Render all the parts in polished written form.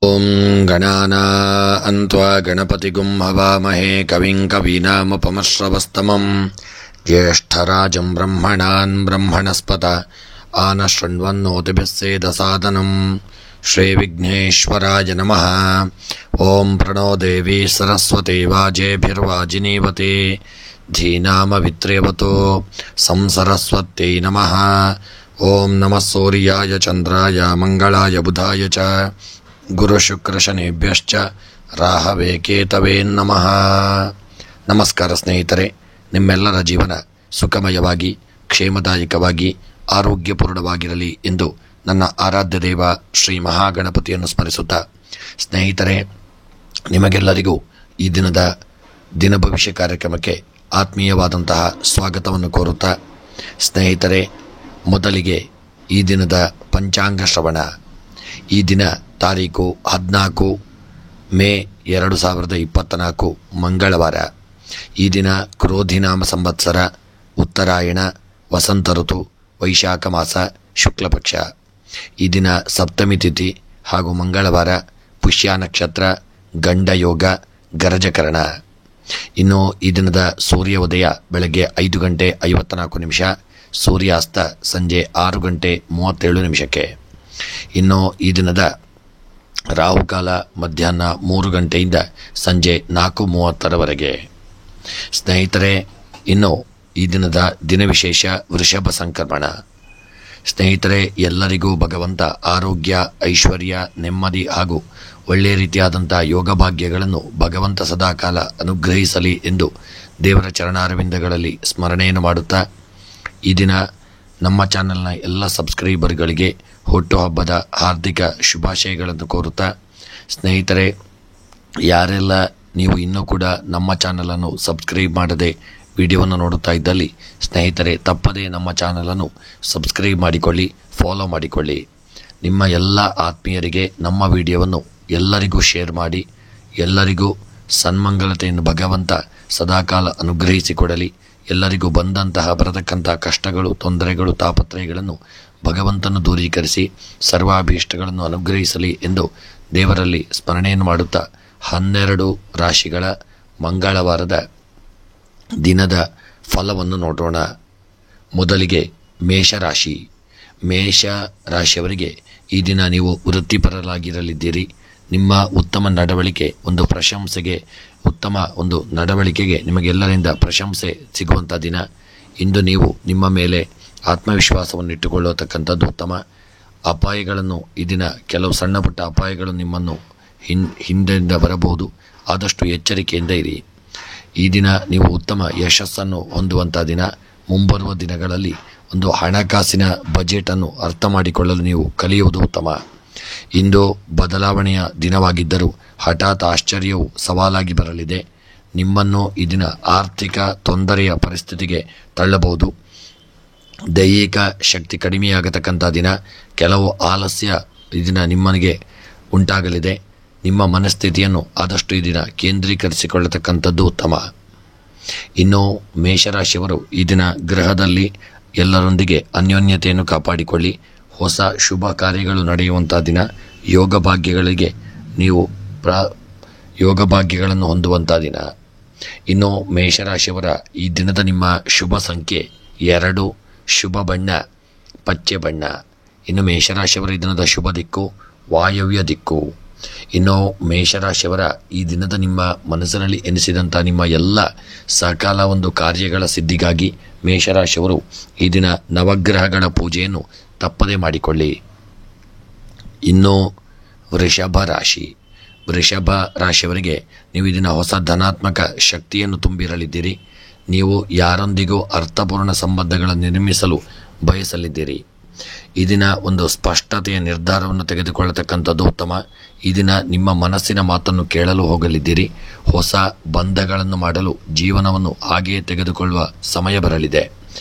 ಓಂ ಗಣಾನಾನ್ತ್ವಾ ಗಣಪತಿಗುಂ ಹವಾಮಹೇ ಕವಿಂ ಕವೀನಾಮುಪಮಶ್ರವಸ್ತಮಂ ಜ್ಯೇಷ್ಠರಾಜಂ ಬ್ರಹ್ಮಣಾನ್ ಬ್ರಹ್ಮಣಸ್ಪತ ಆನಶೃಣ್ವನ್ನೋತಿಭಿಸ್ಸೇದಸಾದನಂ ಶ್ರೀ ವಿಘ್ನೇಶ್ವರಾಯ ನಮಃ. ಓಂ ಪ್ರಣೋ ದೇವಿ ಸರಸ್ವತಿ ವಾಜೇಭಿರ್ವಾಜಿನೀವತಿ ಧೀನಾಮವಿತ್ರ್ಯವತೋ ಸಂಸರಸ್ವತ್ಯೈ ನಮಃ. ಓಂ ನಮಃ ಸೂರ್ಯಾಯ ಚಂದ್ರಾಯ ಮಂಗಳಾಯ ಬುಧಾಯ ಚ ಗುರುಶುಕ್ರಶನೇಭ್ಯಶ್ಚ ರಾಹವೇ ಕೇತವೇ ನಮಃ. ನಮಸ್ಕಾರ ಸ್ನೇಹಿತರೆ, ನಿಮ್ಮೆಲ್ಲರ ಜೀವನ ಸುಖಮಯವಾಗಿ ಕ್ಷೇಮದಾಯಕವಾಗಿ ಆರೋಗ್ಯಪೂರ್ಣವಾಗಿರಲಿ ಎಂದು ನನ್ನ ಆರಾಧ್ಯ ದೇವ ಶ್ರೀ ಮಹಾಗಣಪತಿಯನ್ನು ಸ್ಮರಿಸುತ್ತಾ, ಸ್ನೇಹಿತರೆ ನಿಮಗೆಲ್ಲರಿಗೂ ಈ ದಿನದ ದಿನ ಭವಿಷ್ಯ ಕಾರ್ಯಕ್ರಮಕ್ಕೆ ಆತ್ಮೀಯವಾದಂತಹ ಸ್ವಾಗತವನ್ನು ಕೋರುತ್ತಾ, ಸ್ನೇಹಿತರೆ ಮೊದಲಿಗೆ ಈ ದಿನದ ಪಂಚಾಂಗ ಶ್ರವಣ. ಈ ದಿನ ತಾರೀಕು 14 ಮೇ 2024 ಮಂಗಳವಾರ. ಈ ದಿನ ಕ್ರೋಧಿನಾಮ ಸಂವತ್ಸರ, ಉತ್ತರಾಯಣ, ವಸಂತ ಋತು, ವೈಶಾಖ ಮಾಸ, ಶುಕ್ಲಪಕ್ಷ. ಈ ದಿನ ಸಪ್ತಮಿ ತಿಥಿ ಹಾಗೂ ಮಂಗಳವಾರ, ಪುಷ್ಯ ನಕ್ಷತ್ರ, ಗಂಡಯೋಗ, ಗರಜಕರಣ. ಇನ್ನು ಈ ದಿನದ ಸೂರ್ಯ ಉದಯ ಬೆಳಗ್ಗೆ 5:54, ಸೂರ್ಯಾಸ್ತ ಸಂಜೆ 6:37. ಇನ್ನು ಈ ದಿನದ ರಾಹುಕಾಲ ಮಧ್ಯಾಹ್ನ 3 ಗಂಟೆಯಿಂದ ಸಂಜೆ 4:30 ಸ್ನೇಹಿತರೆ, ಇನ್ನು ಈ ದಿನದ ದಿನ ವಿಶೇಷ ವೃಷಭ ಸಂಕ್ರಮಣ. ಸ್ನೇಹಿತರೆ, ಎಲ್ಲರಿಗೂ ಭಗವಂತ ಆರೋಗ್ಯ, ಐಶ್ವರ್ಯ, ನೆಮ್ಮದಿ ಹಾಗೂ ಒಳ್ಳೆಯ ರೀತಿಯಾದಂಥ ಯೋಗ ಭಾಗ್ಯಗಳನ್ನು ಭಗವಂತ ಸದಾಕಾಲ ಅನುಗ್ರಹಿಸಲಿ ಎಂದು ದೇವರ ಚರಣಾರವಿಂದಗಳಲ್ಲಿ ಸ್ಮರಣೆಯನ್ನು ಮಾಡುತ್ತಾ, ಈ ದಿನ ನಮ್ಮ ಚಾನೆಲ್ನ ಎಲ್ಲ ಸಬ್ಸ್ಕ್ರೈಬರ್ಗಳಿಗೆ ಹುಟ್ಟುಹಬ್ಬದ ಹಾರ್ದಿಕ ಶುಭಾಶಯಗಳನ್ನು ಕೋರುತ್ತಾ, ಸ್ನೇಹಿತರೆ ಯಾರೆಲ್ಲ ನೀವು ಇನ್ನೂ ಕೂಡ ನಮ್ಮ ಚಾನಲನ್ನು ಸಬ್ಸ್ಕ್ರೈಬ್ ಮಾಡದೆ ವಿಡಿಯೋವನ್ನು ನೋಡುತ್ತಾ ಇದ್ದಲ್ಲಿ, ಸ್ನೇಹಿತರೆ ತಪ್ಪದೇ ನಮ್ಮ ಚಾನಲನ್ನು ಸಬ್ಸ್ಕ್ರೈಬ್ ಮಾಡಿಕೊಳ್ಳಿ, ಫಾಲೋ ಮಾಡಿಕೊಳ್ಳಿ. ನಿಮ್ಮ ಎಲ್ಲ ಆತ್ಮೀಯರಿಗೆ ನಮ್ಮ ವಿಡಿಯೋವನ್ನು ಎಲ್ಲರಿಗೂ ಶೇರ್ ಮಾಡಿ. ಎಲ್ಲರಿಗೂ ಸನ್ಮಂಗಲತೆಯನ್ನು ಭಗವಂತ ಸದಾಕಾಲ ಅನುಗ್ರಹಿಸಿಕೊಡಲಿ. ಎಲ್ಲರಿಗೂ ಬಂದಂತಹ ಬರತಕ್ಕಂತಹ ಕಷ್ಟಗಳು, ತೊಂದರೆಗಳು, ತಾಪತ್ರಯಗಳನ್ನು ಭಗವಂತನು ದೂರೀಕರಿಸಿ ಸರ್ವಾಭೀಷ್ಟಗಳನ್ನು ಅನುಗ್ರಹಿಸಲಿ ಎಂದು ದೇವರಲ್ಲಿ ಸ್ಮರಣೆಯನ್ನು ಮಾಡುತ್ತಾ, 12 ರಾಶಿಗಳ ಮಂಗಳವಾರದ ದಿನದ ಫಲವನ್ನು ನೋಡೋಣ. ಮೊದಲಿಗೆ ಮೇಷರಾಶಿ. ಮೇಷ ರಾಶಿಯವರಿಗೆ ಈ ದಿನ ನೀವು ವೃತ್ತಿಪರರಾಗಿರಲಿದ್ದೀರಿ. ನಿಮ್ಮ ಉತ್ತಮ ನಡವಳಿಕೆ, ಒಂದು ಪ್ರಶಂಸೆಗೆ, ಉತ್ತಮ ಒಂದು ನಡವಳಿಕೆಗೆ ನಿಮಗೆಲ್ಲರಿಂದ ಪ್ರಶಂಸೆ ಸಿಗುವಂಥ ದಿನ. ಇಂದು ನೀವು ನಿಮ್ಮ ಮೇಲೆ ಆತ್ಮವಿಶ್ವಾಸವನ್ನು ಇಟ್ಟುಕೊಳ್ಳತಕ್ಕಂಥದ್ದು ಉತ್ತಮ. ಅಪಾಯಗಳನ್ನು ಈ ದಿನ ಕೆಲವು ಸಣ್ಣ ಪುಟ್ಟ ಅಪಾಯಗಳು ನಿಮ್ಮನ್ನು ಹಿಂದೆಯಿಂದ ಬರಬಹುದು, ಆದಷ್ಟು ಎಚ್ಚರಿಕೆಯಿಂದ ಇರಿ. ಈ ದಿನ ನೀವು ಉತ್ತಮ ಯಶಸ್ಸನ್ನು ಹೊಂದುವಂಥ ದಿನ. ಮುಂಬರುವ ದಿನಗಳಲ್ಲಿ ಒಂದು ಹಣಕಾಸಿನ ಬಜೆಟನ್ನು ಅರ್ಥ ಮಾಡಿಕೊಳ್ಳಲು ನೀವು ಕಲಿಯುವುದು ಉತ್ತಮ. ಇಂದು ಬದಲಾವಣೆಯ ದಿನವಾಗಿದ್ದರೂ ಹಠಾತ್ ಆಶ್ಚರ್ಯವು ಸವಾಲಾಗಿ ಬರಲಿದೆ. ನಿಮ್ಮನ್ನು ಈ ದಿನ ಆರ್ಥಿಕ ತೊಂದರೆಯ ಪರಿಸ್ಥಿತಿಗೆ ತಳ್ಳಬಹುದು. ದೈಹಿಕ ಶಕ್ತಿ ಕಡಿಮೆಯಾಗತಕ್ಕಂಥ ದಿನ. ಕೆಲವು ಆಲಸ್ಯ ಈ ದಿನ ನಿಮ್ಮನಿಗೆ ಉಂಟಾಗಲಿದೆ. ನಿಮ್ಮ ಮನಸ್ಥಿತಿಯನ್ನು ಆದಷ್ಟು ಈ ದಿನ ಕೇಂದ್ರೀಕರಿಸಿಕೊಳ್ಳತಕ್ಕಂಥದ್ದು ಉತ್ತಮ. ಇನ್ನು ಮೇಷರಾಶಿಯವರು ಈ ದಿನ ಗೃಹದಲ್ಲಿ ಎಲ್ಲರೊಂದಿಗೆ ಅನ್ಯೋನ್ಯತೆಯನ್ನು ಕಾಪಾಡಿಕೊಳ್ಳಿ. ಹೊಸ ಶುಭ ಕಾರ್ಯಗಳು ನಡೆಯುವಂಥ ದಿನ. ಯೋಗ ಭಾಗ್ಯಗಳಿಗೆ ನೀವು ಯೋಗ ಭಾಗ್ಯಗಳನ್ನು ಹೊಂದುವಂಥ ದಿನ. ಇನ್ನು ಮೇಷರಾಶಿಯವರ ಈ ದಿನದ ನಿಮ್ಮ ಶುಭ ಸಂಖ್ಯೆ 2, ಶುಭ ಬಣ್ಣ ಪಚ್ಚೆ ಬಣ್ಣ. ಇನ್ನು ಮೇಷರಾಶಿಯವರ ಈ ದಿನದ ಶುಭ ದಿಕ್ಕು ವಾಯವ್ಯ ದಿಕ್ಕು. ಇನ್ನು ಮೇಷರಾಶಿಯವರ ಈ ದಿನದ ನಿಮ್ಮ ಮನಸ್ಸಿನಲ್ಲಿ ಎನಿಸಿದಂಥ ನಿಮ್ಮ ಎಲ್ಲ ಸಕಾಲ ಒಂದು ಕಾರ್ಯಗಳ ಸಿದ್ಧಿಗಾಗಿ ಮೇಷರಾಶಿಯವರು ಈ ದಿನ ನವಗ್ರಹಗಳ ಪೂಜೆಯನ್ನು ತಪ್ಪದೇ ಮಾಡಿಕೊಳ್ಳಿ. ಇನ್ನು ವೃಷಭ ರಾಶಿ. ವೃಷಭ ರಾಶಿಯವರಿಗೆ ನೀವು ಈ ದಿನ ಹೊಸ ಧನಾತ್ಮಕ ಶಕ್ತಿಯನ್ನು ತುಂಬಿರಲಿದ್ದೀರಿ. ನೀವು ಯಾರೊಂದಿಗೂ ಅರ್ಥಪೂರ್ಣ ಸಂಬಂಧಗಳನ್ನು ನಿರ್ಮಿಸಲು ಬಯಸಲಿದ್ದೀರಿ. ಈ ದಿನ ಒಂದು ಸ್ಪಷ್ಟತೆಯ ನಿರ್ಧಾರವನ್ನು ತೆಗೆದುಕೊಳ್ಳತಕ್ಕಂಥದ್ದು ಉತ್ತಮ. ಈ ದಿನ ನಿಮ್ಮ ಮನಸ್ಸಿನ ಮಾತನ್ನು ಕೇಳಲು ಹೋಗಲಿದ್ದೀರಿ. ಹೊಸ ಬಂಧಗಳನ್ನು ಮಾಡಲು ಜೀವನವನ್ನು ಹಾಗೆಯೇ ತೆಗೆದುಕೊಳ್ಳುವ ಸಮಯ ಬರಲಿದೆ.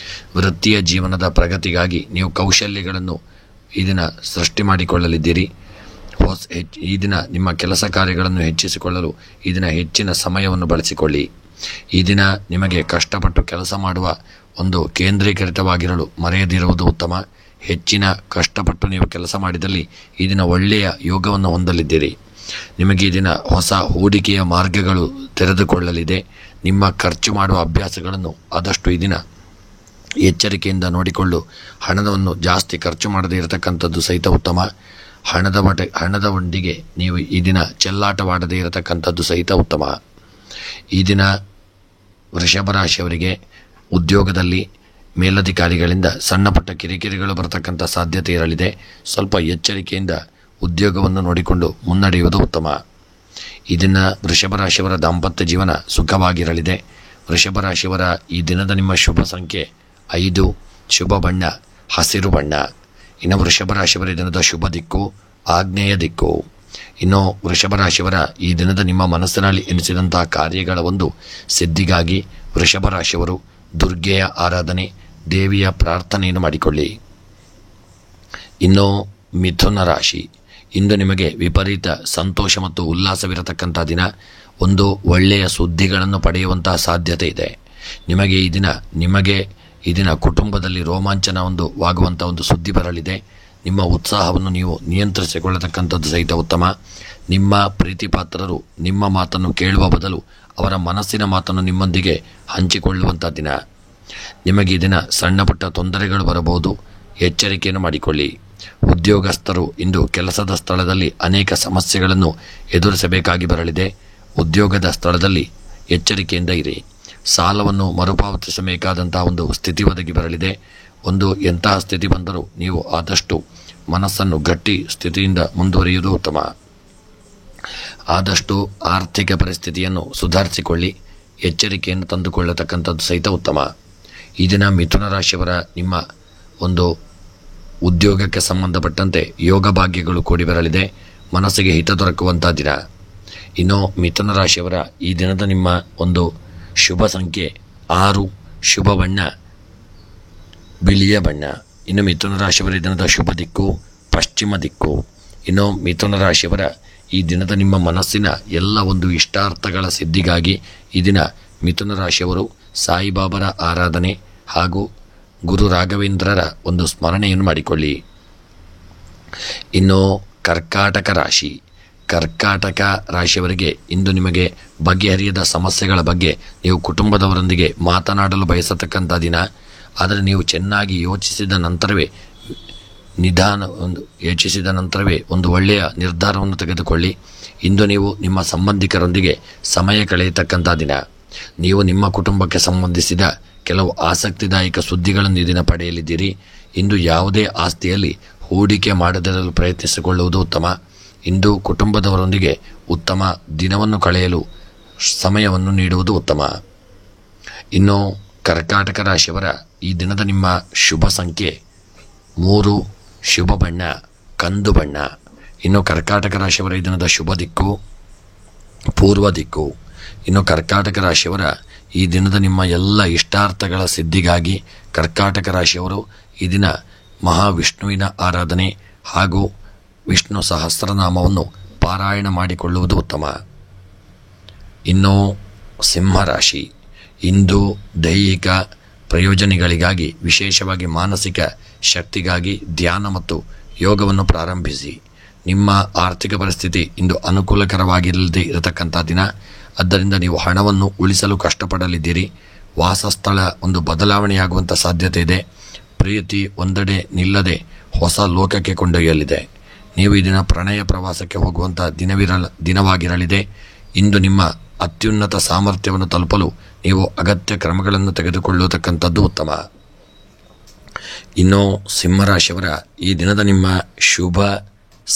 ವೃತ್ತಿಯ ಜೀವನದ ಪ್ರಗತಿಗಾಗಿ ನೀವು ಕೌಶಲ್ಯಗಳನ್ನು ಈ ದಿನ ಸೃಷ್ಟಿ ಮಾಡಿಕೊಳ್ಳಲಿದ್ದೀರಿ. ಈ ದಿನ ನಿಮ್ಮ ಕೆಲಸ ಕಾರ್ಯಗಳನ್ನು ಹೆಚ್ಚಿಸಿಕೊಳ್ಳಲು ಈ ದಿನ ಹೆಚ್ಚಿನ ಸಮಯವನ್ನು ಬಳಸಿಕೊಳ್ಳಿ. ಈ ದಿನ ನಿಮಗೆ ಕಷ್ಟಪಟ್ಟು ಕೆಲಸ ಮಾಡುವ ಒಂದು ಕೇಂದ್ರೀಕೃತವಾಗಿರಲು ಮರೆಯದಿರುವುದು ಉತ್ತಮ. ಹೆಚ್ಚಿನ ಕಷ್ಟಪಟ್ಟು ನೀವು ಕೆಲಸ ಮಾಡಿದಲ್ಲಿ ಈ ದಿನ ಒಳ್ಳೆಯ ಯೋಗವನ್ನು ಹೊಂದಲಿದ್ದೀರಿ. ನಿಮಗೆ ಈ ದಿನ ಹೊಸ ಹೂಡಿಕೆಯ ಮಾರ್ಗಗಳು ತೆರೆದುಕೊಳ್ಳಲಿದೆ. ನಿಮ್ಮ ಖರ್ಚು ಮಾಡುವ ಅಭ್ಯಾಸಗಳನ್ನು ಆದಷ್ಟು ಈ ದಿನ ಎಚ್ಚರಿಕೆಯಿಂದ ನೋಡಿಕೊಂಡು ಹಣವನ್ನು ಜಾಸ್ತಿ ಖರ್ಚು ಮಾಡದೇ ಇರತಕ್ಕಂಥದ್ದು ಸಹಿತ ಉತ್ತಮ. ಹಣದ ಒಂದಿಗೆ ನೀವು ಈ ದಿನ ಚೆಲ್ಲಾಟವಾಡದೇ ಇರತಕ್ಕಂಥದ್ದು ಸಹಿತ ಉತ್ತಮ. ಈ ದಿನ ವೃಷಭ ರಾಶಿಯವರಿಗೆ ಉದ್ಯೋಗದಲ್ಲಿ ಮೇಲಧಿಕಾರಿಗಳಿಂದ ಸಣ್ಣ ಪುಟ್ಟ ಕಿರಿಕಿರಿಗಳು ಬರತಕ್ಕಂಥ ಸಾಧ್ಯತೆ ಇರಲಿದೆ. ಸ್ವಲ್ಪ ಎಚ್ಚರಿಕೆಯಿಂದ ಉದ್ಯೋಗವನ್ನು ನೋಡಿಕೊಂಡು ಮುನ್ನಡೆಯುವುದು ಉತ್ತಮ. ಈ ದಿನ ವೃಷಭ ರಾಶಿಯವರ ದಾಂಪತ್ಯ ಜೀವನ ಸುಖವಾಗಿರಲಿದೆ. ವೃಷಭ ರಾಶಿಯವರ ಈ ದಿನದ ನಿಮ್ಮ ಶುಭ ಸಂಖ್ಯೆ 5, ಶುಭ ಬಣ್ಣ ಹಸಿರು ಬಣ್ಣ. ಇನ್ನು ವೃಷಭ ರಾಶಿಯವರ ಈ ದಿನದ ಶುಭ ದಿಕ್ಕು ಆಗ್ನೇಯ ದಿಕ್ಕು. ಇನ್ನು ವೃಷಭ ರಾಶಿಯವರ ಈ ದಿನದ ನಿಮ್ಮ ಮನಸ್ಸಿನಲ್ಲಿ ಎನಿಸಿದಂತಹ ಕಾರ್ಯಗಳ ಒಂದು ಸಿದ್ಧಿಗಾಗಿ ವೃಷಭ ರಾಶಿಯವರು ದುರ್ಗೆಯ ಆರಾಧನೆ, ದೇವಿಯ ಪ್ರಾರ್ಥನೆಯನ್ನು ಮಾಡಿಕೊಳ್ಳಿ. ಇನ್ನು ಮಿಥುನ ರಾಶಿ, ಇಂದು ನಿಮಗೆ ವಿಪರೀತ ಸಂತೋಷ ಮತ್ತು ಉಲ್ಲಾಸವಿರತಕ್ಕಂಥ ದಿನ. ಒಂದು ಒಳ್ಳೆಯ ಸುದ್ದಿಗಳನ್ನು ಪಡೆಯುವಂತಹ ಸಾಧ್ಯತೆ ಇದೆ. ನಿಮಗೆ ಈ ದಿನ ಕುಟುಂಬದಲ್ಲಿ ರೋಮಾಂಚನವಾಗುವಂಥ ಒಂದು ಸುದ್ದಿ ಬರಲಿದೆ. ನಿಮ್ಮ ಉತ್ಸಾಹವನ್ನು ನೀವು ನಿಯಂತ್ರಿಸಿಕೊಳ್ಳತಕ್ಕಂಥದ್ದು ಸಹಿತ ಉತ್ತಮ. ನಿಮ್ಮ ಪ್ರೀತಿ ಪಾತ್ರರು ನಿಮ್ಮ ಮಾತನ್ನು ಕೇಳುವ ಬದಲು ಅವರ ಮನಸ್ಸಿನ ಮಾತನ್ನು ನಿಮ್ಮೊಂದಿಗೆ ಹಂಚಿಕೊಳ್ಳುವಂಥ ದಿನ. ನಿಮಗೆ ಈ ದಿನ ಸಣ್ಣ ಪುಟ್ಟ ತೊಂದರೆಗಳು ಬರಬಹುದು, ಎಚ್ಚರಿಕೆಯನ್ನು ಮಾಡಿಕೊಳ್ಳಿ. ಉದ್ಯೋಗಸ್ಥರು ಇಂದು ಕೆಲಸದ ಸ್ಥಳದಲ್ಲಿ ಅನೇಕ ಸಮಸ್ಯೆಗಳನ್ನು ಎದುರಿಸಬೇಕಾಗಿ ಬರಲಿದೆ. ಉದ್ಯೋಗದ ಸ್ಥಳದಲ್ಲಿ ಎಚ್ಚರಿಕೆಯಿಂದ ಇರಿ. ಸಾಲವನ್ನು ಮರುಪಾವತಿಸಬೇಕಾದಂತಹ ಒಂದು ಸ್ಥಿತಿ ಒದಗಿ ಬರಲಿದೆ. ಎಂತಹ ಸ್ಥಿತಿ ಬಂದರೂ ನೀವು ಆದಷ್ಟು ಮನಸ್ಸನ್ನು ಗಟ್ಟಿ ಸ್ಥಿತಿಯಿಂದ ಮುಂದುವರಿಯುವುದು ಉತ್ತಮ. ಆದಷ್ಟು ಆರ್ಥಿಕ ಪರಿಸ್ಥಿತಿಯನ್ನು ಸುಧಾರಿಸಿಕೊಳ್ಳಿ. ಎಚ್ಚರಿಕೆಯನ್ನು ತಂದುಕೊಳ್ಳತಕ್ಕಂಥದ್ದು ಸಹಿತ ಉತ್ತಮ. ಈ ದಿನ ಮಿಥುನ ರಾಶಿಯವರ ನಿಮ್ಮ ಒಂದು ಉದ್ಯೋಗಕ್ಕೆ ಸಂಬಂಧಪಟ್ಟಂತೆ ಯೋಗ ಭಾಗ್ಯಗಳು ಕೂಡಿ ಬರಲಿದೆ. ಮನಸ್ಸಿಗೆ ಹಿತ ದೊರಕುವಂಥ ದಿನ. ಇನ್ನು ಮಿಥುನ ರಾಶಿಯವರ ಈ ದಿನದ ನಿಮ್ಮ ಒಂದು ಶುಭ ಸಂಖ್ಯೆ 6, ಶುಭ ಬಣ್ಣ ಬಿಳಿಯ ಬಣ್ಣ. ಇನ್ನು ಮಿಥುನ ರಾಶಿಯವರ ಈ ದಿನದ ಶುಭ ದಿಕ್ಕು ಪಶ್ಚಿಮ ದಿಕ್ಕು. ಇನ್ನು ಮಿಥುನ ರಾಶಿಯವರ ಈ ದಿನದ ನಿಮ್ಮ ಮನಸ್ಸಿನ ಎಲ್ಲ ಒಂದು ಇಷ್ಟಾರ್ಥಗಳ ಸಿದ್ಧಿಗಾಗಿ ಈ ದಿನ ಮಿಥುನ ರಾಶಿಯವರು ಸಾಯಿಬಾಬರ ಆರಾಧನೆ ಹಾಗೂ ಗುರು ರಾಘವೇಂದ್ರರ ಒಂದು ಸ್ಮರಣೆಯನ್ನು ಮಾಡಿಕೊಳ್ಳಿ. ಇನ್ನು ಕರ್ಕಾಟಕ ರಾಶಿಯವರಿಗೆ ಇಂದು ನಿಮಗೆ ಬಗೆಹರಿಯದ ಸಮಸ್ಯೆಗಳ ಬಗ್ಗೆ ನೀವು ಕುಟುಂಬದವರೊಂದಿಗೆ ಮಾತನಾಡಲು ಬಯಸತಕ್ಕಂಥ ದಿನ. ಆದರೆ ನೀವು ಚೆನ್ನಾಗಿ ಯೋಚಿಸಿದ ನಂತರವೇ ಒಂದು ಒಳ್ಳೆಯ ನಿರ್ಧಾರವನ್ನು ತೆಗೆದುಕೊಳ್ಳಿ. ಇಂದು ನೀವು ನಿಮ್ಮ ಸಂಬಂಧಿಕರೊಂದಿಗೆ ಸಮಯ ಕಳೆಯತಕ್ಕಂಥ ದಿನ. ನೀವು ನಿಮ್ಮ ಕುಟುಂಬಕ್ಕೆ ಸಂಬಂಧಿಸಿದ ಕೆಲವು ಆಸಕ್ತಿದಾಯಕ ಸುದ್ದಿಗಳನ್ನು ಈ ದಿನ ಪಡೆಯಲಿದ್ದೀರಿ. ಇಂದು ಯಾವುದೇ ಆಸ್ತಿಯಲ್ಲಿ ಹೂಡಿಕೆ ಮಾಡದಿರಲು ಪ್ರಯತ್ನಿಸಿಕೊಳ್ಳುವುದು ಉತ್ತಮ. ಇಂದು ಕುಟುಂಬದವರೊಂದಿಗೆ ಉತ್ತಮ ದಿನವನ್ನು ಕಳೆಯಲು ಸಮಯವನ್ನು ನೀಡುವುದು ಉತ್ತಮ. ಇನ್ನು ಕರ್ಕಾಟಕ ರಾಶಿಯವರ ಈ ದಿನದ ನಿಮ್ಮ ಶುಭ ಸಂಖ್ಯೆ 3, ಶುಭ ಬಣ್ಣ ಕಂದು ಬಣ್ಣ. ಇನ್ನು ಕರ್ಕಾಟಕ ರಾಶಿಯವರ ಈ ದಿನದ ಶುಭ ದಿಕ್ಕು ಪೂರ್ವ ದಿಕ್ಕು. ಇನ್ನು ಕರ್ಕಾಟಕ ರಾಶಿಯವರ ಈ ದಿನದ ನಿಮ್ಮ ಎಲ್ಲ ಇಷ್ಟಾರ್ಥಗಳ ಸಿದ್ಧಿಗಾಗಿ ಕರ್ಕಾಟಕ ರಾಶಿಯವರು ಈ ದಿನ ಮಹಾವಿಷ್ಣುವಿನ ಆರಾಧನೆ ಹಾಗೂ ವಿಷ್ಣು ಸಹಸ್ರನಾಮವನ್ನು ಪಾರಾಯಣ ಮಾಡಿಕೊಳ್ಳುವುದು ಉತ್ತಮ. ಇನ್ನು ಸಿಂಹರಾಶಿ, ಇಂದು ದೈಹಿಕ ಪ್ರಯೋಜನಗಳಿಗಾಗಿ ವಿಶೇಷವಾಗಿ ಮಾನಸಿಕ ಶಕ್ತಿಗಾಗಿ ಧ್ಯಾನ ಮತ್ತು ಯೋಗವನ್ನು ಪ್ರಾರಂಭಿಸಿ. ನಿಮ್ಮ ಆರ್ಥಿಕ ಪರಿಸ್ಥಿತಿ ಇಂದು ಅನುಕೂಲಕರವಾಗಿರದೇ ಇರತಕ್ಕಂಥ ದಿನ. ಆದ್ದರಿಂದ ನೀವು ಹಣವನ್ನು ಉಳಿಸಲು ಕಷ್ಟಪಡಲಿದ್ದೀರಿ. ವಾಸಸ್ಥಳ ಒಂದು ಬದಲಾವಣೆಯಾಗುವಂಥ ಸಾಧ್ಯತೆ ಇದೆ. ಪ್ರೀತಿ ಒಂದೆಡೆ ನಿಲ್ಲದೆ ಹೊಸ ಲೋಕಕ್ಕೆ ಕೊಂಡೊಯ್ಯಲಿದೆ. ನೀವು ಈ ದಿನ ಪ್ರಣಯ ಪ್ರವಾಸಕ್ಕೆ ಹೋಗುವಂಥ ದಿನವಾಗಿರಲಿದೆ. ಇಂದು ನಿಮ್ಮ ಅತ್ಯುನ್ನತ ಸಾಮರ್ಥ್ಯವನ್ನು ತಲುಪಲು ನೀವು ಅಗತ್ಯ ಕ್ರಮಗಳನ್ನು ತೆಗೆದುಕೊಳ್ಳತಕ್ಕಂಥದ್ದು ಉತ್ತಮ. ಇನ್ನು ಸಿಂಹರಾಶಿಯವರ ಈ ದಿನದ ನಿಮ್ಮ ಶುಭ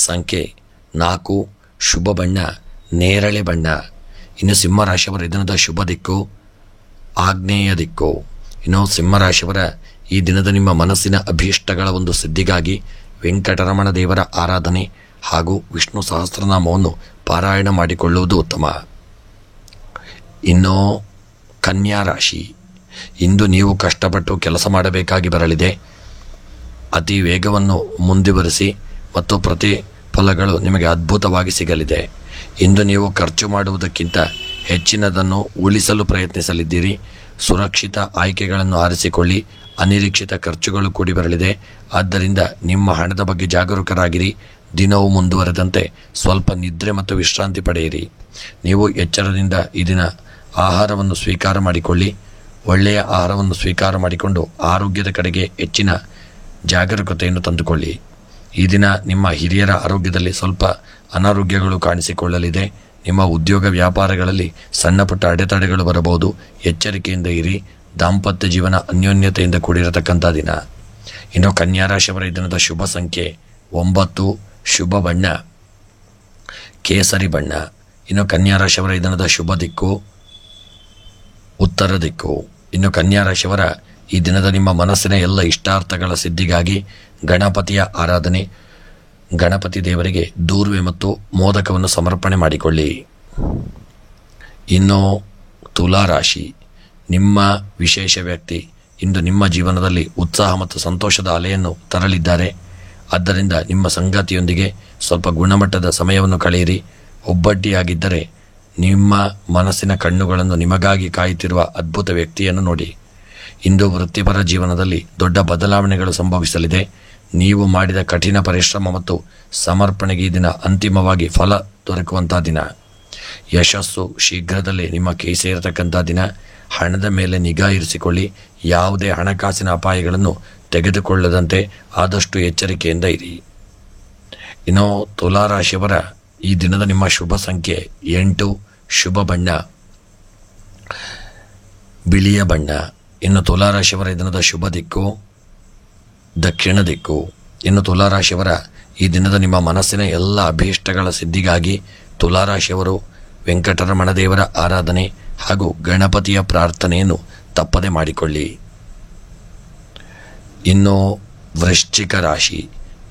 ಸಂಖ್ಯೆ 4, ಶುಭ ಬಣ್ಣ ನೇರಳೆ ಬಣ್ಣ. ಇನ್ನು ಸಿಂಹರಾಶಿಯವರ ಈ ದಿನದ ಶುಭ ದಿಕ್ಕು ಆಗ್ನೇಯ ದಿಕ್ಕು. ಇನ್ನು ಸಿಂಹರಾಶಿಯವರ ಈ ದಿನದ ನಿಮ್ಮ ಮನಸ್ಸಿನ ಅಭೀಷ್ಟಗಳ ಒಂದು ಸಿದ್ಧಿಗಾಗಿ ವೆಂಕಟರಮಣ ದೇವರ ಆರಾಧನೆ ಹಾಗೂ ವಿಷ್ಣು ಸಹಸ್ರನಾಮವನ್ನು ಪಾರಾಯಣ ಮಾಡಿಕೊಳ್ಳುವುದು ಉತ್ತಮ. ಇನ್ನು ಕನ್ಯಾ ರಾಶಿ, ಇಂದು ನೀವು ಕಷ್ಟಪಟ್ಟು ಕೆಲಸ ಮಾಡಬೇಕಾಗಿ ಬರಲಿದೆ. ಅತಿ ವೇಗವನ್ನು ಮುಂದುವರಿಸಿ ಮತ್ತು ಪ್ರತಿಫಲಗಳು ನಿಮಗೆ ಅದ್ಭುತವಾಗಿ ಸಿಗಲಿದೆ. ಇಂದು ನೀವು ಖರ್ಚು ಮಾಡುವುದಕ್ಕಿಂತ ಹೆಚ್ಚಿನದನ್ನು ಉಳಿಸಲು ಪ್ರಯತ್ನಿಸಲಿದ್ದೀರಿ. ಸುರಕ್ಷಿತ ಆಯ್ಕೆಗಳನ್ನು ಆರಿಸಿಕೊಳ್ಳಿ. ಅನಿರೀಕ್ಷಿತ ಖರ್ಚುಗಳು ಕೂಡಿ ಬರಲಿದೆ. ಆದ್ದರಿಂದ ನಿಮ್ಮ ಹಣದ ಬಗ್ಗೆ ಜಾಗರೂಕರಾಗಿರಿ. ದಿನವೂ ಮುಂದುವರೆದಂತೆ ಸ್ವಲ್ಪ ನಿದ್ರೆ ಮತ್ತು ವಿಶ್ರಾಂತಿ ಪಡೆಯಿರಿ. ನೀವು ಎಚ್ಚರದಿಂದ ಈ ದಿನ ಆಹಾರವನ್ನು ಸ್ವೀಕಾರ ಮಾಡಿಕೊಳ್ಳಿ. ಒಳ್ಳೆಯ ಆಹಾರವನ್ನು ಸ್ವೀಕಾರ ಮಾಡಿಕೊಂಡು ಆರೋಗ್ಯದ ಕಡೆಗೆ ಹೆಚ್ಚಿನ ಜಾಗರೂಕತೆಯನ್ನು ತಂದುಕೊಳ್ಳಿ. ಈ ದಿನ ನಿಮ್ಮ ಹಿರಿಯರ ಆರೋಗ್ಯದಲ್ಲಿ ಸ್ವಲ್ಪ ಅನಾರೋಗ್ಯಗಳು ಕಾಣಿಸಿಕೊಳ್ಳಲಿದೆ. ನಿಮ್ಮ ಉದ್ಯೋಗ ವ್ಯಾಪಾರಗಳಲ್ಲಿ ಸಣ್ಣ ಪುಟ್ಟ ಅಡೆತಡೆಗಳು ಬರಬಹುದು. ಎಚ್ಚರಿಕೆಯಿಂದ ಇರಿ. ದಾಂಪತ್ಯ ಜೀವನ ಅನ್ಯೋನ್ಯತೆಯಿಂದ ಕೂಡಿರತಕ್ಕಂಥ ದಿನ. ಇನ್ನು ಕನ್ಯಾ ರಾಶಿಯವರ ಈ ದಿನದ ಶುಭ ಸಂಖ್ಯೆ 9. ಶುಭ ಬಣ್ಣ ಕೇಸರಿ ಬಣ್ಣ. ಇನ್ನು ಕನ್ಯಾ ರಾಶಿಯವರ ಈ ದಿನದ ಶುಭ ದಿಕ್ಕು ಉತ್ತರ ದಿಕ್ಕು. ಇನ್ನು ಕನ್ಯಾ ರಾಶಿಯವರ ಈ ದಿನದ ನಿಮ್ಮ ಮನಸ್ಸಿನ ಎಲ್ಲ ಇಷ್ಟಾರ್ಥಗಳ ಸಿದ್ಧಿಗಾಗಿ ಗಣಪತಿಯ ಆರಾಧನೆ, ಗಣಪತಿ ದೇವರಿಗೆ ದೂರ್ವೆ ಮತ್ತು ಮೋದಕವನ್ನು ಸಮರ್ಪಣೆ ಮಾಡಿಕೊಳ್ಳಿ. ಇನ್ನು ತುಲಾ ರಾಶಿ, ನಿಮ್ಮ ವಿಶೇಷ ವ್ಯಕ್ತಿ ಇಂದು ನಿಮ್ಮ ಜೀವನದಲ್ಲಿ ಉತ್ಸಾಹ ಮತ್ತು ಸಂತೋಷದ ಅಲೆಯನ್ನು ತರಲಿದ್ದಾರೆ. ಆದ್ದರಿಂದ ನಿಮ್ಮ ಸಂಗಾತಿಯೊಂದಿಗೆ ಸ್ವಲ್ಪ ಗುಣಮಟ್ಟದ ಸಮಯವನ್ನು ಕಳೆಯಿರಿ. ಒಬ್ಬಟ್ಟಿಯಾಗಿದ್ದರೆ ನಿಮ್ಮ ಮನಸ್ಸಿನ ಕಣ್ಣುಗಳನ್ನು ನಿಮಗಾಗಿ ಕಾಯುತ್ತಿರುವ ಅದ್ಭುತ ವ್ಯಕ್ತಿಯನ್ನು ನೋಡಿ. ಇಂದು ವೃತ್ತಿಪರ ಜೀವನದಲ್ಲಿ ದೊಡ್ಡ ಬದಲಾವಣೆಗಳು ಸಂಭವಿಸಲಿದೆ. ನೀವು ಮಾಡಿದ ಕಠಿಣ ಪರಿಶ್ರಮ ಮತ್ತು ಸಮರ್ಪಣೆಗೆ ಈ ದಿನ ಅಂತಿಮವಾಗಿ ಫಲ ದೊರಕುವಂಥ ದಿನ. ಯಶಸ್ಸು ಶೀಘ್ರದಲ್ಲೇ ನಿಮ್ಮ ಕೈ ಸೇರತಕ್ಕಂಥ ದಿನ. ಹಣದ ಮೇಲೆ ನಿಗಾ ಇರಿಸಿಕೊಳ್ಳಿ. ಯಾವುದೇ ಹಣಕಾಸಿನ ಅಪಾಯಗಳನ್ನು ತೆಗೆದುಕೊಳ್ಳದಂತೆ ಆದಷ್ಟು ಎಚ್ಚರಿಕೆಯಿಂದ ಇರಿ. ಇನ್ನು ತುಲಾ ರಾಶಿಯವರ ಈ ದಿನದ ನಿಮ್ಮ ಶುಭ ಸಂಖ್ಯೆ 8. ಶುಭ ಬಣ್ಣ ಬಿಳಿಯ ಬಣ್ಣ. ಇನ್ನು ತುಲಾ ರಾಶಿಯವರ ಈ ದಿನದ ಶುಭ ದಿಕ್ಕು ದಕ್ಷಿಣ ದಿಕ್ಕು. ಇನ್ನು ತುಲಾ ರಾಶಿಯವರ ಈ ದಿನದ ನಿಮ್ಮ ಮನಸ್ಸಿನ ಎಲ್ಲ ಅಭೀಷ್ಟಗಳ ಸಿದ್ಧಿಗಾಗಿ ತುಲಾ ರಾಶಿಯವರು ವೆಂಕಟರಮಣ ದೇವರ ಆರಾಧನೆ ಹಾಗೂ ಗಣಪತಿಯ ಪ್ರಾರ್ಥನೆಯನ್ನು ತಪ್ಪದೆ ಮಾಡಿಕೊಳ್ಳಿ. ಇನ್ನು ವೃಶ್ಚಿಕ ರಾಶಿ,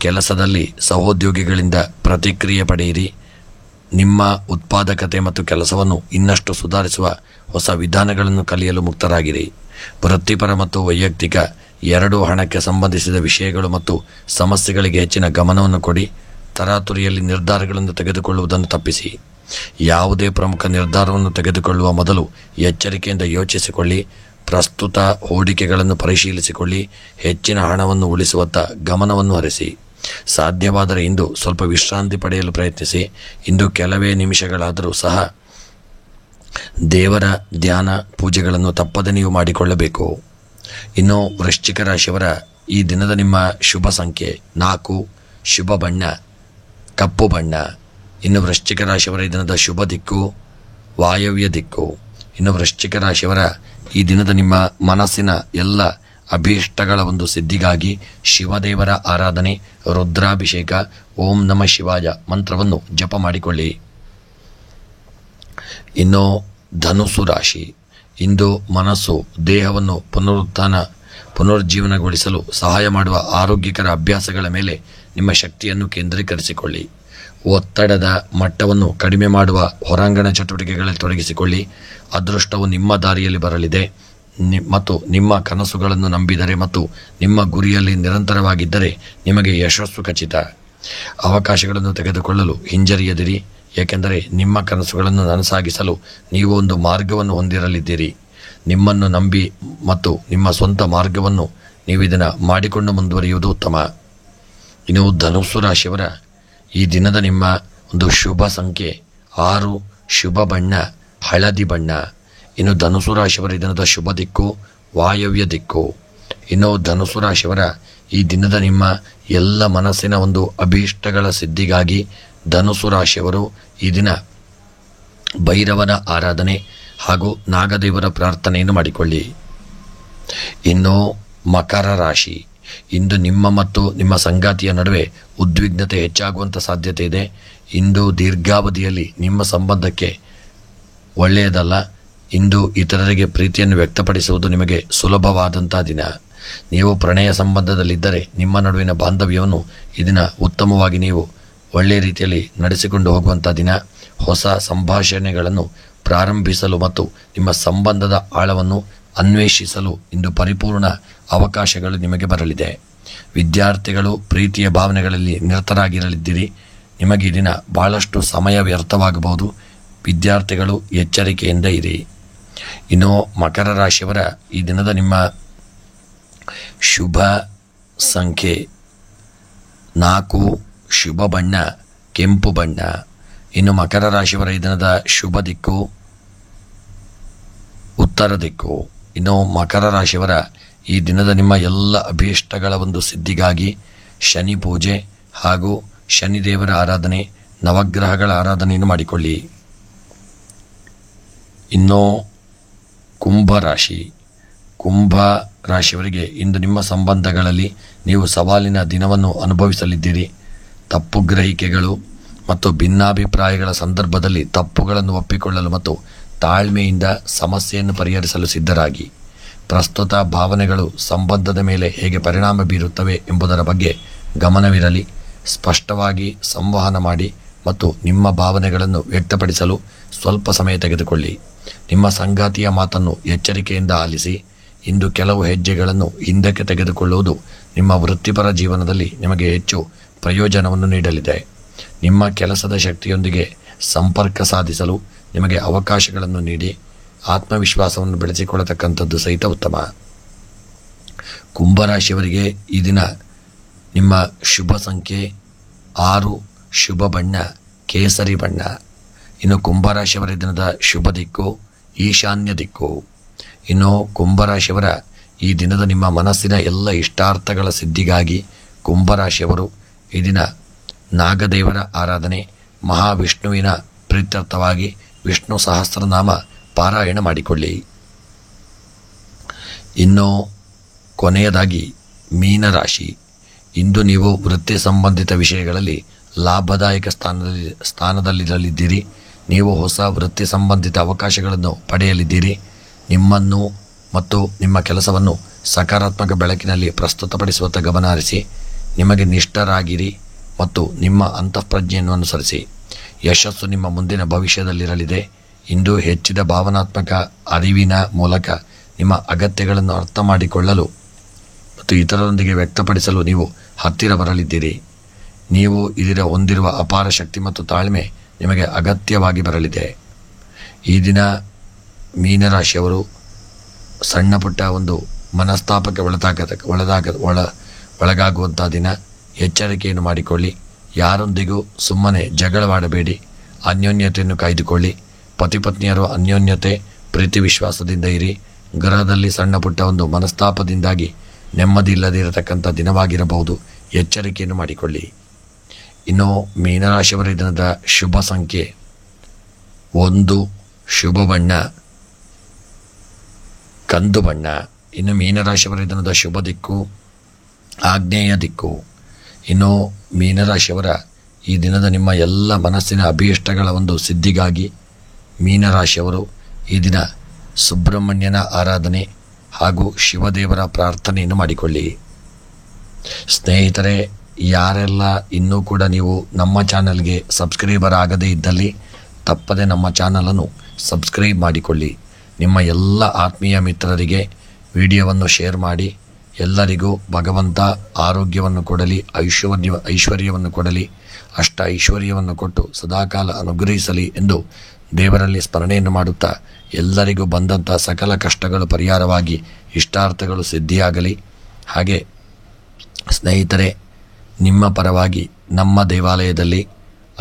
ಕೆಲಸದಲ್ಲಿ ಸಹೋದ್ಯೋಗಿಗಳಿಂದ ಪ್ರತಿಕ್ರಿಯೆ ಪಡೆಯಿರಿ. ನಿಮ್ಮ ಉತ್ಪಾದಕತೆ ಮತ್ತು ಕೆಲಸವನ್ನು ಇನ್ನಷ್ಟು ಸುಧಾರಿಸುವ ಹೊಸ ವಿಧಾನಗಳನ್ನು ಕಲಿಯಲು ಮುಕ್ತರಾಗಿರಿ. ವೃತ್ತಿಪರ ಮತ್ತು ವೈಯಕ್ತಿಕ ಎರಡೂ ಹಣಕ್ಕೆ ಸಂಬಂಧಿಸಿದ ವಿಷಯಗಳು ಮತ್ತು ಸಮಸ್ಯೆಗಳಿಗೆ ಹೆಚ್ಚಿನ ಗಮನವನ್ನು ಕೊಡಿ. ತರಾತುರಿಯಲ್ಲಿ ನಿರ್ಧಾರಗಳನ್ನು ತೆಗೆದುಕೊಳ್ಳುವುದನ್ನು ತಪ್ಪಿಸಿ. ಯಾವುದೇ ಪ್ರಮುಖ ನಿರ್ಧಾರವನ್ನು ತೆಗೆದುಕೊಳ್ಳುವ ಮೊದಲು ಎಚ್ಚರಿಕೆಯಿಂದ ಯೋಚಿಸಿಕೊಳ್ಳಿ. ಪ್ರಸ್ತುತ ಹೂಡಿಕೆಗಳನ್ನು ಪರಿಶೀಲಿಸಿಕೊಳ್ಳಿ. ಹೆಚ್ಚಿನ ಹಣವನ್ನು ಉಳಿಸುವತ್ತ ಗಮನವನ್ನು ಹರಿಸಿ. ಸಾಧ್ಯವಾದರೆ ಇಂದು ಸ್ವಲ್ಪ ವಿಶ್ರಾಂತಿ ಪಡೆಯಲು ಪ್ರಯತ್ನಿಸಿ. ಇಂದು ಕೆಲವೇ ನಿಮಿಷಗಳಾದರೂ ಸಹ ದೇವರ ಧ್ಯಾನ ಪೂಜೆಗಳನ್ನು ತಪ್ಪದೆ ನೀವು ಮಾಡಿಕೊಳ್ಳಬೇಕು. ಇನ್ನು ವೃಶ್ಚಿಕ ರಾಶಿಯವರ ಈ ದಿನದ ನಿಮ್ಮ ಶುಭ ಸಂಖ್ಯೆ 4. ಶುಭ ಬಣ್ಣ ಕಪ್ಪು ಬಣ್ಣ. ಇನ್ನು ವೃಶ್ಚಿಕ ರಾಶಿಯವರ ಈ ದಿನದ ಶುಭ ದಿಕ್ಕು ವಾಯವ್ಯ ದಿಕ್ಕು. ಇನ್ನು ವೃಶ್ಚಿಕ ರಾಶಿಯವರ ಈ ದಿನದ ನಿಮ್ಮ ಮನಸ್ಸಿನ ಎಲ್ಲ ಅಭೀಷ್ಟಗಳ ಒಂದು ಸಿದ್ಧಿಗಾಗಿ ಶಿವದೇವರ ಆರಾಧನೆ, ರುದ್ರಾಭಿಷೇಕ, ಓಂ ನಮಃ ಶಿವಾಯ ಮಂತ್ರವನ್ನು ಜಪ ಮಾಡಿಕೊಳ್ಳಿ. ಇನ್ನು ಧನುಸ್ಸು ರಾಶಿ, ಇಂದು ಮನಸ್ಸು ದೇಹವನ್ನು ಪುನರುಜ್ಜೀವನಗೊಳಿಸಲು ಸಹಾಯ ಮಾಡುವ ಆರೋಗ್ಯಕರ ಅಭ್ಯಾಸಗಳ ಮೇಲೆ ನಿಮ್ಮ ಶಕ್ತಿಯನ್ನು ಕೇಂದ್ರೀಕರಿಸಿಕೊಳ್ಳಿ. ಒತ್ತಡದ ಮಟ್ಟವನ್ನು ಕಡಿಮೆ ಮಾಡುವ ಹೊರಾಂಗಣ ಚಟುವಟಿಕೆಗಳಲ್ಲಿ ತೊಡಗಿಸಿಕೊಳ್ಳಿ. ಅದೃಷ್ಟವು ನಿಮ್ಮ ದಾರಿಯಲ್ಲಿ ಬರಲಿದೆ ಮತ್ತು ನಿಮ್ಮ ಕನಸುಗಳನ್ನು ನಂಬಿದರೆ ಮತ್ತು ನಿಮ್ಮ ಗುರಿಯಲ್ಲಿ ನಿರಂತರವಾಗಿದ್ದರೆ ನಿಮಗೆ ಯಶಸ್ಸು ಖಚಿತ. ಅವಕಾಶಗಳನ್ನು ತೆಗೆದುಕೊಳ್ಳಲು ಹಿಂಜರಿಯದಿರಿ, ಏಕೆಂದರೆ ನಿಮ್ಮ ಕನಸುಗಳನ್ನು ನನಸಾಗಿಸಲು ನೀವು ಒಂದು ಮಾರ್ಗವನ್ನು ಹೊಂದಿರಲಿದ್ದೀರಿ. ನಿಮ್ಮನ್ನು ನಂಬಿ ಮತ್ತು ನಿಮ್ಮ ಸ್ವಂತ ಮಾರ್ಗವನ್ನು ನೀವು ಇದನ್ನು ಮಾಡಿಕೊಂಡು ಮುಂದುವರಿಯುವುದು ಉತ್ತಮ. ಇನ್ನು ಧನುಸ್ಸು ರಾಶಿಯವರ ಈ ದಿನದ ನಿಮ್ಮ ಒಂದು ಶುಭ ಸಂಖ್ಯೆ 6. ಶುಭ ಬಣ್ಣ ಹಳದಿ ಬಣ್ಣ. ಇನ್ನು ಧನುಸ್ಸು ರಾಶಿಯವರ ಈ ದಿನದ ಶುಭ ದಿಕ್ಕು ವಾಯವ್ಯ ದಿಕ್ಕು. ಇನ್ನು ಧನುಸ್ಸು ರಾಶಿಯವರ ಈ ದಿನದ ನಿಮ್ಮ ಎಲ್ಲ ಮನಸ್ಸಿನ ಒಂದು ಅಭೀಷ್ಟಗಳ ಸಿದ್ಧಿಗಾಗಿ ಧನುಸ್ಸು ರಾಶಿಯವರು ಈ ದಿನ ಭೈರವನ ಆರಾಧನೆ ಹಾಗೂ ನಾಗದೇವರ ಪ್ರಾರ್ಥನೆಯನ್ನು ಮಾಡಿಕೊಳ್ಳಿ. ಇನ್ನು ಮಕರ ರಾಶಿ, ಇಂದು ನಿಮ್ಮ ಮತ್ತು ನಿಮ್ಮ ಸಂಗಾತಿಯ ನಡುವೆ ಉದ್ವಿಗ್ನತೆ ಹೆಚ್ಚಾಗುವಂಥ ಸಾಧ್ಯತೆ ಇದೆ. ಇಂದು ದೀರ್ಘಾವಧಿಯಲ್ಲಿ ನಿಮ್ಮ ಸಂಬಂಧಕ್ಕೆ ಒಳ್ಳೆಯದಲ್ಲ. ಇಂದು ಇತರರಿಗೆ ಪ್ರೀತಿಯನ್ನು ವ್ಯಕ್ತಪಡಿಸುವುದು ನಿಮಗೆ ಸುಲಭವಾದಂಥ ದಿನ. ನೀವು ಪ್ರಣಯ ಸಂಬಂಧದಲ್ಲಿದ್ದರೆ ನಿಮ್ಮ ನಡುವಿನ ಬಾಂಧವ್ಯವನ್ನು ಈ ದಿನ ಉತ್ತಮವಾಗಿ ನೀವು ಒಳ್ಳೆಯ ರೀತಿಯಲ್ಲಿ ನಡೆಸಿಕೊಂಡು ಹೋಗುವಂಥ ದಿನ. ಹೊಸ ಸಂಭಾಷಣೆಗಳನ್ನು ಪ್ರಾರಂಭಿಸಲು ಮತ್ತು ನಿಮ್ಮ ಸಂಬಂಧದ ಆಳವನ್ನು ಅನ್ವೇಷಿಸಲು ಇಂದು ಪರಿಪೂರ್ಣ ಅವಕಾಶಗಳು ನಿಮಗೆ ಬರಲಿದೆ. ವಿದ್ಯಾರ್ಥಿಗಳು ಪ್ರೀತಿಯ ಭಾವನೆಗಳಲ್ಲಿ ನಿರತರಾಗಿರಲಿದ್ದೀರಿ. ನಿಮಗೆ ಈ ದಿನ ಬಹಳಷ್ಟು ಸಮಯ ವ್ಯರ್ಥವಾಗಬಹುದು. ವಿದ್ಯಾರ್ಥಿಗಳು ಎಚ್ಚರಿಕೆಯಿಂದ ಇರಿ. ಇನ್ನು ಮಕರ ರಾಶಿಯವರ ಈ ದಿನದ ನಿಮ್ಮ ಶುಭ ಸಂಖ್ಯೆ 4. ಶುಭ ಬಣ್ಣ ಕೆಂಪು ಬಣ್ಣ. ಇನ್ನು ಮಕರ ರಾಶಿಯವರ ಈ ದಿನದ ಶುಭ ದಿಕ್ಕು ಉತ್ತರ ದಿಕ್ಕು. ಇನ್ನು ಮಕರ ರಾಶಿಯವರ ಈ ದಿನದ ನಿಮ್ಮ ಎಲ್ಲ ಅಭೀಷ್ಟಗಳ ಒಂದು ಸಿದ್ಧಿಗಾಗಿ ಶನಿ ಪೂಜೆ ಹಾಗೂ ಶನಿದೇವರ ಆರಾಧನೆ, ನವಗ್ರಹಗಳ ಆರಾಧನೆಯನ್ನು ಮಾಡಿಕೊಳ್ಳಿ. ಇನ್ನು ಕುಂಭ ರಾಶಿಯವರಿಗೆ ಇಂದು ನಿಮ್ಮ ಸಂಬಂಧಗಳಲ್ಲಿ ನೀವು ಸವಾಲಿನ ದಿನವನ್ನು ಅನುಭವಿಸಲಿದ್ದೀರಿ. ತಪ್ಪು ಗ್ರಹಿಕೆಗಳು ಮತ್ತು ಭಿನ್ನಾಭಿಪ್ರಾಯಗಳ ಸಂದರ್ಭದಲ್ಲಿ ತಪ್ಪುಗಳನ್ನು ಒಪ್ಪಿಕೊಳ್ಳಲು ಮತ್ತು ತಾಳ್ಮೆಯಿಂದ ಸಮಸ್ಯೆಯನ್ನು ಪರಿಹರಿಸಲು ಸಿದ್ಧರಾಗಿ. ಪ್ರಸ್ತುತ ಭಾವನೆಗಳು ಸಂಬಂಧದ ಮೇಲೆ ಹೇಗೆ ಪರಿಣಾಮ ಬೀರುತ್ತವೆ ಎಂಬುದರ ಬಗ್ಗೆ ಗಮನವಿರಲಿ. ಸ್ಪಷ್ಟವಾಗಿ ಸಂವಹನ ಮಾಡಿ ಮತ್ತು ನಿಮ್ಮ ಭಾವನೆಗಳನ್ನು ವ್ಯಕ್ತಪಡಿಸಲು ಸ್ವಲ್ಪ ಸಮಯ ತೆಗೆದುಕೊಳ್ಳಿ. ನಿಮ್ಮ ಸಂಗಾತಿಯ ಮಾತನ್ನು ಎಚ್ಚರಿಕೆಯಿಂದ ಆಲಿಸಿ. ಇಂದು ಕೆಲವು ಹೆಜ್ಜೆಗಳನ್ನು ಹಿಂದಕ್ಕೆ ತೆಗೆದುಕೊಳ್ಳುವುದು ನಿಮ್ಮ ವೃತ್ತಿಪರ ಜೀವನದಲ್ಲಿ ನಿಮಗೆ ಹೆಚ್ಚು ಪ್ರಯೋಜನವನ್ನು ನೀಡಲಿದೆ. ನಿಮ್ಮ ಕೆಲಸದ ಶಕ್ತಿಯೊಂದಿಗೆ ಸಂಪರ್ಕ ಸಾಧಿಸಲು ನಿಮಗೆ ಅವಕಾಶಗಳನ್ನು ನೀಡಿ ಆತ್ಮವಿಶ್ವಾಸವನ್ನು ಬೆಳೆಸಿಕೊಳ್ಳತಕ್ಕಂಥದ್ದು ಸಹಿತ ಉತ್ತಮ. ಕುಂಭರಾಶಿಯವರಿಗೆ ಈ ದಿನ ನಿಮ್ಮ ಶುಭ ಸಂಖ್ಯೆ 6, ಶುಭ ಬಣ್ಣ ಕೇಸರಿ ಬಣ್ಣ. ಇನ್ನು ಕುಂಭರಾಶಿಯವರ ದಿನದ ಶುಭ ದಿಕ್ಕು ಈಶಾನ್ಯ ದಿಕ್ಕು. ಇನ್ನು ಕುಂಭರಾಶಿಯವರ ಈ ದಿನದ ನಿಮ್ಮ ಮನಸ್ಸಿನ ಎಲ್ಲ ಇಷ್ಟಾರ್ಥಗಳ ಸಿದ್ಧಿಗಾಗಿ ಕುಂಭರಾಶಿಯವರು ಈ ದಿನ ನಾಗದೇವರ ಆರಾಧನೆ, ಮಹಾವಿಷ್ಣುವಿನ ಪ್ರೀತ್ಯರ್ಥವಾಗಿ ವಿಷ್ಣು ಸಹಸ್ರನಾಮ ಪಾರಾಯಣ ಮಾಡಿಕೊಳ್ಳಿ. ಇನ್ನು ಕೊನೆಯದಾಗಿ ಮೀನರಾಶಿ. ಇಂದು ನೀವು ವೃತ್ತಿ ಸಂಬಂಧಿತ ವಿಷಯಗಳಲ್ಲಿ ಲಾಭದಾಯಕ ಸ್ಥಾನದಲ್ಲಿರಲಿದ್ದೀರಿ. ನೀವು ಹೊಸ ವೃತ್ತಿ ಸಂಬಂಧಿತ ಅವಕಾಶಗಳನ್ನು ಪಡೆಯಲಿದ್ದೀರಿ. ನಿಮ್ಮನ್ನು ಮತ್ತು ನಿಮ್ಮ ಕೆಲಸವನ್ನು ಸಕಾರಾತ್ಮಕ ಬೆಳಕಿನಲ್ಲಿ ಪ್ರಸ್ತುತಪಡಿಸುವತ್ತ ಗಮನ ಹರಿಸಿ. ನಿಮಗೆ ನಿಷ್ಠರಾಗಿರಿ ಮತ್ತು ನಿಮ್ಮ ಅಂತಃಪ್ರಜ್ಞೆಯನ್ನು ಅನುಸರಿಸಿ. ಯಶಸ್ಸು ನಿಮ್ಮ ಮುಂದಿನ ಭವಿಷ್ಯದಲ್ಲಿರಲಿದೆ. ಇಂದು ಹೆಚ್ಚಿದ ಭಾವನಾತ್ಮಕ ಅರಿವಿನ ಮೂಲಕ ನಿಮ್ಮ ಅಗತ್ಯಗಳನ್ನು ಅರ್ಥ ಮಾಡಿಕೊಳ್ಳಲು ಮತ್ತು ಇತರರೊಂದಿಗೆ ವ್ಯಕ್ತಪಡಿಸಲು ನೀವು ಹತ್ತಿರ ಬರಲಿದ್ದೀರಿ. ನೀವು ಇದರ ಹೊಂದಿರುವ ಅಪಾರ ಶಕ್ತಿ ಮತ್ತು ತಾಳ್ಮೆ ನಿಮಗೆ ಅಗತ್ಯವಾಗಿ ಬರಲಿದೆ. ಈ ದಿನ ಮೀನರಾಶಿಯವರು ಸಣ್ಣ ಪುಟ್ಟ ಒಂದು ಮನಸ್ತಾಪಕ್ಕೆ ಒಳಗಾಗುವಂಥ ದಿನ. ಎಚ್ಚರಿಕೆಯನ್ನು ಮಾಡಿಕೊಳ್ಳಿ. ಯಾರೊಂದಿಗೂ ಸುಮ್ಮನೆ ಜಗಳವಾಡಬೇಡಿ. ಅನ್ಯೋನ್ಯತೆಯನ್ನು ಕಾಯ್ದುಕೊಳ್ಳಿ. ಪತಿಪತ್ನಿಯರು ಅನ್ಯೋನ್ಯತೆ, ಪ್ರೀತಿ, ವಿಶ್ವಾಸದಿಂದ ಇರಿ. ಗೃಹದಲ್ಲಿ ಸಣ್ಣ ಪುಟ್ಟ ಒಂದು ಮನಸ್ತಾಪದಿಂದಾಗಿ ನೆಮ್ಮದಿ ಇಲ್ಲದೇ ಇರತಕ್ಕಂಥ ದಿನವಾಗಿರಬಹುದು. ಎಚ್ಚರಿಕೆಯನ್ನು ಮಾಡಿಕೊಳ್ಳಿ. ಇನ್ನು ಮೀನರಾಶಿಯವರ ದಿನದ ಶುಭ ಸಂಖ್ಯೆ 1, ಶುಭ ಬಣ್ಣ ಕಂದು ಬಣ್ಣ. ಇನ್ನು ಮೀನರಾಶಿಯವರ ದಿನದ ಶುಭ ದಿಕ್ಕು ಆಗ್ನೇಯ ದಿಕ್ಕು. ಇನ್ನು ಮೀನರಾಶಿಯವರ ಈ ದಿನದ ನಿಮ್ಮ ಎಲ್ಲ ಮನಸ್ಸಿನ ಅಭೀಷ್ಟಗಳ ಒಂದು ಸಿದ್ಧಿಗಾಗಿ ಮೀನರಾಶಿಯವರು ಈ ದಿನ ಸುಬ್ರಹ್ಮಣ್ಯನ ಆರಾಧನೆ ಹಾಗೂ ಶಿವದೇವರ ಪ್ರಾರ್ಥನೆಯನ್ನು ಮಾಡಿಕೊಳ್ಳಿ. ಸ್ನೇಹಿತರೆ, ಯಾರೆಲ್ಲ ಇನ್ನೂ ಕೂಡ ನೀವು ನಮ್ಮ ಚಾನಲ್ಗೆ ಸಬ್ಸ್ಕ್ರೈಬರ್ ಆಗದೇ ಇದ್ದಲ್ಲಿ ತಪ್ಪದೆ ನಮ್ಮ ಚಾನಲನ್ನು ಸಬ್ಸ್ಕ್ರೈಬ್ ಮಾಡಿಕೊಳ್ಳಿ. ನಿಮ್ಮ ಎಲ್ಲ ಆತ್ಮೀಯ ಮಿತ್ರರಿಗೆ ವಿಡಿಯೋವನ್ನು ಶೇರ್ ಮಾಡಿ. ಎಲ್ಲರಿಗೂ ಭಗವಂತ ಆರೋಗ್ಯವನ್ನು ಕೊಡಲಿ, ಐಶ್ವರ್ಯವನ್ನು ಕೊಡಲಿ, ಅಷ್ಟ ಐಶ್ವರ್ಯವನ್ನು ಕೊಟ್ಟು ಸದಾಕಾಲ ಅನುಗ್ರಹಿಸಲಿ ಎಂದು ದೇವರಲ್ಲಿ ಸ್ಮರಣೆಯನ್ನು ಮಾಡುತ್ತಾ ಎಲ್ಲರಿಗೂ ಬಂದಂಥ ಸಕಲ ಕಷ್ಟಗಳು ಪರಿಹಾರವಾಗಿ ಇಷ್ಟಾರ್ಥಗಳು ಸಿದ್ಧಿಯಾಗಲಿ. ಹಾಗೆ ಸ್ನೇಹಿತರೆ, ನಿಮ್ಮ ಪರವಾಗಿ ನಮ್ಮ ದೇವಾಲಯದಲ್ಲಿ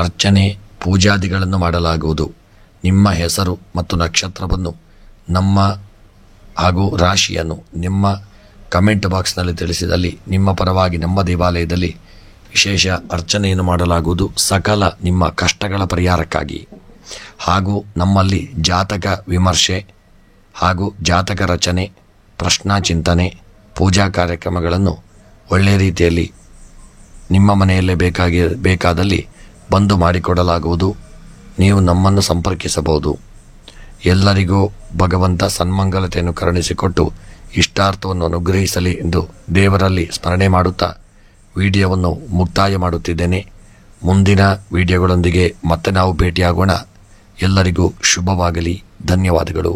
ಅರ್ಚನೆ ಪೂಜಾದಿಗಳನ್ನು ಮಾಡಲಾಗುವುದು. ನಿಮ್ಮ ಹೆಸರು ಮತ್ತು ನಕ್ಷತ್ರವನ್ನು ನಮ್ಮ ಹಾಗೂ ರಾಶಿಯನ್ನು ನಿಮ್ಮ ಕಮೆಂಟ್ ಬಾಕ್ಸ್ನಲ್ಲಿ ತಿಳಿಸಿದಲ್ಲಿ ನಿಮ್ಮ ಪರವಾಗಿ ನಮ್ಮ ದೇವಾಲಯದಲ್ಲಿ ವಿಶೇಷ ಅರ್ಚನೆಯನ್ನು ಮಾಡಲಾಗುವುದು, ಸಕಲ ನಿಮ್ಮ ಕಷ್ಟಗಳ ಪರಿಹಾರಕ್ಕಾಗಿ. ಹಾಗೂ ನಮ್ಮಲ್ಲಿ ಜಾತಕ ವಿಮರ್ಶೆ ಹಾಗೂ ಜಾತಕ ರಚನೆ, ಪ್ರಶ್ನಾ ಚಿಂತನೆ, ಪೂಜಾ ಕಾರ್ಯಕ್ರಮಗಳನ್ನು ಒಳ್ಳೆಯ ರೀತಿಯಲ್ಲಿ ನಿಮ್ಮ ಮನೆಯಲ್ಲೇ ಬೇಕಾದಲ್ಲಿ ಬಂದು ಮಾಡಿಕೊಡಲಾಗುವುದು. ನೀವು ನಮ್ಮನ್ನು ಸಂಪರ್ಕಿಸಬಹುದು. ಎಲ್ಲರಿಗೂ ಭಗವಂತ ಸನ್ಮಂಗಲತೆಯನ್ನು ಕರುಣಿಸಿಕೊಟ್ಟು ಇಷ್ಟಾರ್ಥವನ್ನು ಅನುಗ್ರಹಿಸಲಿ ಎಂದು ದೇವರಲ್ಲಿ ಸ್ಮರಣೆ ಮಾಡುತ್ತಾ ವಿಡಿಯೋವನ್ನು ಮುಕ್ತಾಯ ಮಾಡುತ್ತಿದ್ದೇನೆ. ಮುಂದಿನ ವಿಡಿಯೋಗಳೊಂದಿಗೆ ಮತ್ತೆ ನಾವು ಭೇಟಿಯಾಗೋಣ. ಎಲ್ಲರಿಗೂ ಶುಭವಾಗಲಿ. ಧನ್ಯವಾದಗಳು.